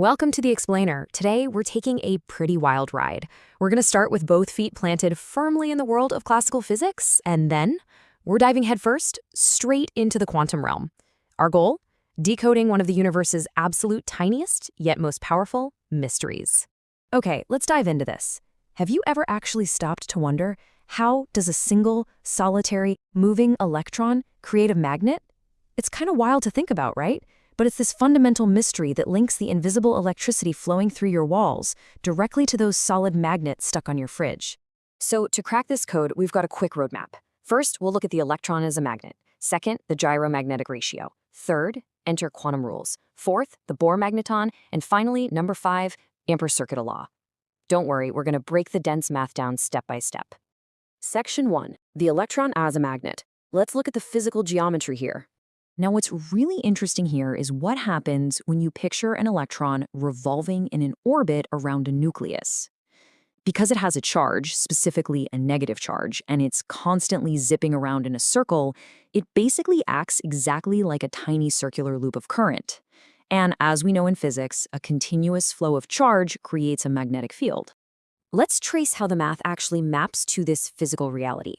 Welcome to the Explainer. Today, we're taking a pretty wild ride. We're going to start with both feet planted firmly in the world of classical physics, and then we're diving headfirst straight into the quantum realm. Our goal? Decoding one of the universe's absolute tiniest, yet most powerful, mysteries. Okay, let's dive into this. Have you ever actually stopped to wonder, how does a single, solitary, moving electron create a magnet? It's kind of wild to think about, right? But it's this fundamental mystery that links the invisible electricity flowing through your walls directly to those solid magnets stuck on your fridge. So to crack this code, we've got a quick roadmap. First, we'll look at the electron as a magnet. Second, the gyromagnetic ratio. Third, enter quantum rules. Fourth, the Bohr Magneton. And finally, number 5, Ampere's Circuital law. Don't worry, we're going to break the dense math down step by step. Section 1, the electron as a magnet. Let's look at the physical geometry here. Now, what's really interesting here is what happens when you picture an electron revolving in an orbit around a nucleus. Because it has a charge, specifically a negative charge, and it's constantly zipping around in a circle, it basically acts exactly like a tiny circular loop of current. And as we know in physics, a continuous flow of charge creates a magnetic field. Let's trace how the math actually maps to this physical reality.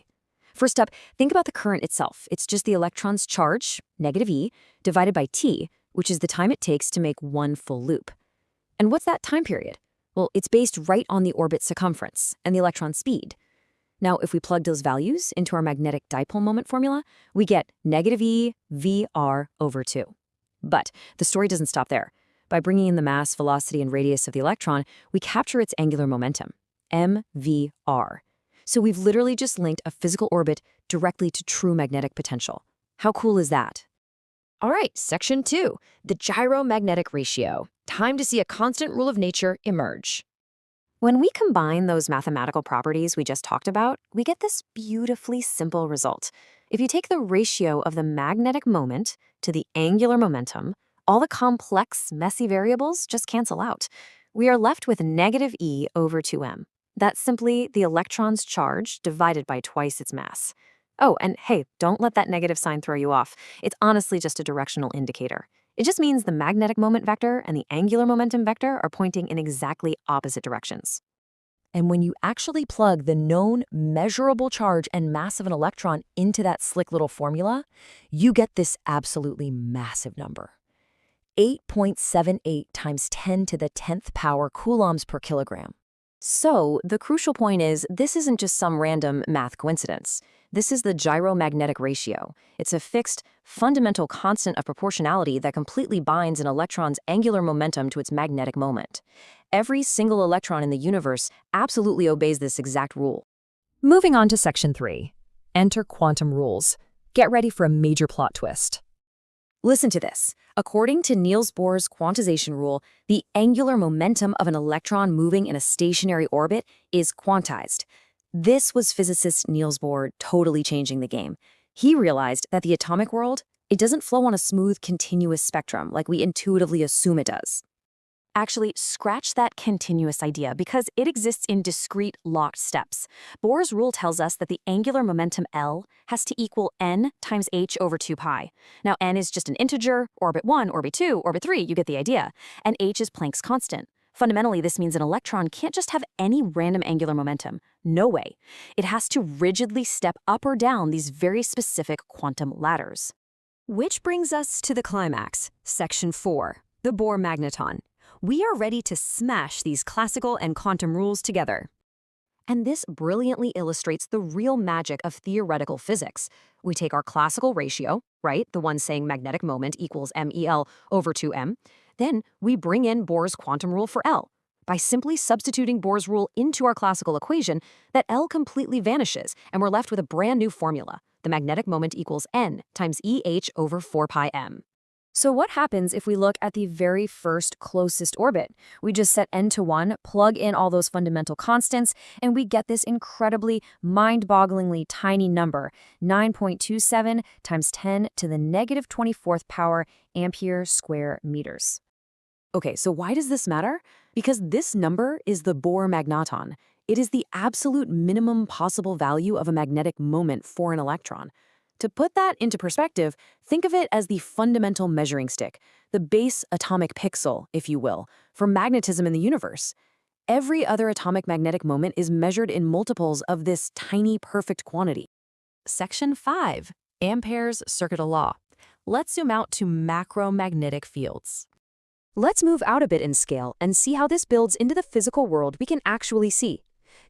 First up, think about the current itself. It's just the electron's charge, negative E, divided by t, which is the time it takes to make one full loop. And what's that time period? Well, it's based right on the orbit's circumference and the electron's speed. Now, if we plug those values into our magnetic dipole moment formula, we get negative E VR over 2. But the story doesn't stop there. By bringing in the mass, velocity, and radius of the electron, we capture its angular momentum, MVR. So we've literally just linked a physical orbit directly to true magnetic potential. How cool is that? All right, section 2, the gyromagnetic ratio. Time to see a constant rule of nature emerge. When we combine those mathematical properties we just talked about, we get this beautifully simple result. If you take the ratio of the magnetic moment to the angular momentum, all the complex, messy variables just cancel out. We are left with negative E over 2m. That's simply the electron's charge divided by twice its mass. Oh, and hey, don't let that negative sign throw you off. It's honestly just a directional indicator. It just means the magnetic moment vector and the angular momentum vector are pointing in exactly opposite directions. And when you actually plug the known measurable charge and mass of an electron into that slick little formula, you get this absolutely massive number. 8.78 times 10 to the 10th power coulombs per kilogram. So, the crucial point is, this isn't just some random math coincidence. This is the gyromagnetic ratio. It's a fixed, fundamental constant of proportionality that completely binds an electron's angular momentum to its magnetic moment. Every single electron in the universe absolutely obeys this exact rule. Moving on to section 3. Enter quantum rules. Get ready for a major plot twist. Listen to this. According to Niels Bohr's quantization rule, the angular momentum of an electron moving in a stationary orbit is quantized. This was physicist Niels Bohr totally changing the game. He realized that the atomic world, it doesn't flow on a smooth, continuous spectrum like we intuitively assume it does. Actually, scratch that continuous idea because it exists in discrete, locked steps. Bohr's rule tells us that the angular momentum L has to equal n times h over 2 pi. Now, n is just an integer, orbit 1, orbit 2, orbit 3, you get the idea, and h is Planck's constant. Fundamentally, this means an electron can't just have any random angular momentum. No way. It has to rigidly step up or down these very specific quantum ladders. Which brings us to the climax, section 4, the Bohr Magneton. We are ready to smash these classical and quantum rules together. And this brilliantly illustrates the real magic of theoretical physics. We take our classical ratio, right, the one saying magnetic moment equals MEL over 2m, then we bring in Bohr's quantum rule for L. By simply substituting Bohr's rule into our classical equation, that L completely vanishes, and we're left with a brand new formula. The magnetic moment equals n times EH over 4 pi m. So what happens if we look at the very first closest orbit? We just set n to 1, plug in all those fundamental constants, and we get this incredibly, mind-bogglingly tiny number, 9.27 times 10 to the negative 24th power Ampere square meters. Okay, so why does this matter? Because this number is the Bohr Magneton. It is the absolute minimum possible value of a magnetic moment for an electron. To put that into perspective, think of it as the fundamental measuring stick, the base atomic pixel, if you will, for magnetism in the universe. Every other atomic magnetic moment is measured in multiples of this tiny perfect quantity. Section 5. Ampere's Circuital law. Let's zoom out to macromagnetic fields. Let's move out a bit in scale and see how this builds into the physical world we can actually see.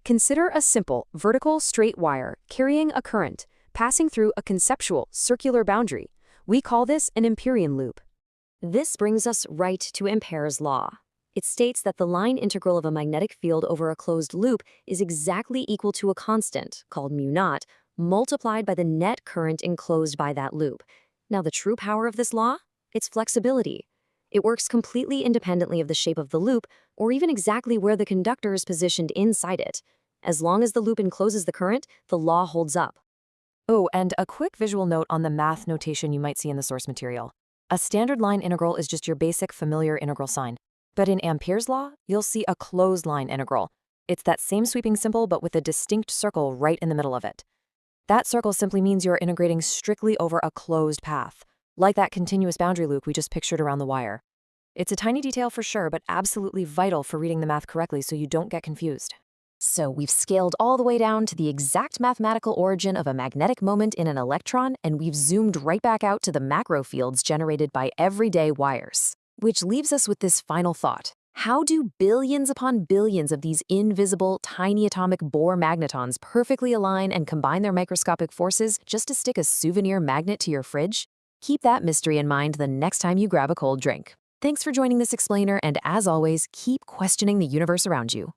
Consider a simple, vertical, straight wire carrying a current, passing through a conceptual, circular boundary. We call this an Amperian loop. This brings us right to Ampere's law. It states that the line integral of a magnetic field over a closed loop is exactly equal to a constant, called mu0, multiplied by the net current enclosed by that loop. Now, the true power of this law? It's flexibility. It works completely independently of the shape of the loop, or even exactly where the conductor is positioned inside it. As long as the loop encloses the current, the law holds up. Oh, and a quick visual note on the math notation you might see in the source material. A standard line integral is just your basic familiar integral sign. But in Ampere's law, you'll see a closed line integral. It's that same sweeping symbol, but with a distinct circle right in the middle of it. That circle simply means you're integrating strictly over a closed path, like that continuous boundary loop we just pictured around the wire. It's a tiny detail for sure, but absolutely vital for reading the math correctly so you don't get confused. So we've scaled all the way down to the exact mathematical origin of a magnetic moment in an electron, and we've zoomed right back out to the macro fields generated by everyday wires. Which leaves us with this final thought. How do billions upon billions of these invisible, tiny atomic Bohr magnetons perfectly align and combine their microscopic forces just to stick a souvenir magnet to your fridge? Keep that mystery in mind the next time you grab a cold drink. Thanks for joining this explainer, and as always, keep questioning the universe around you.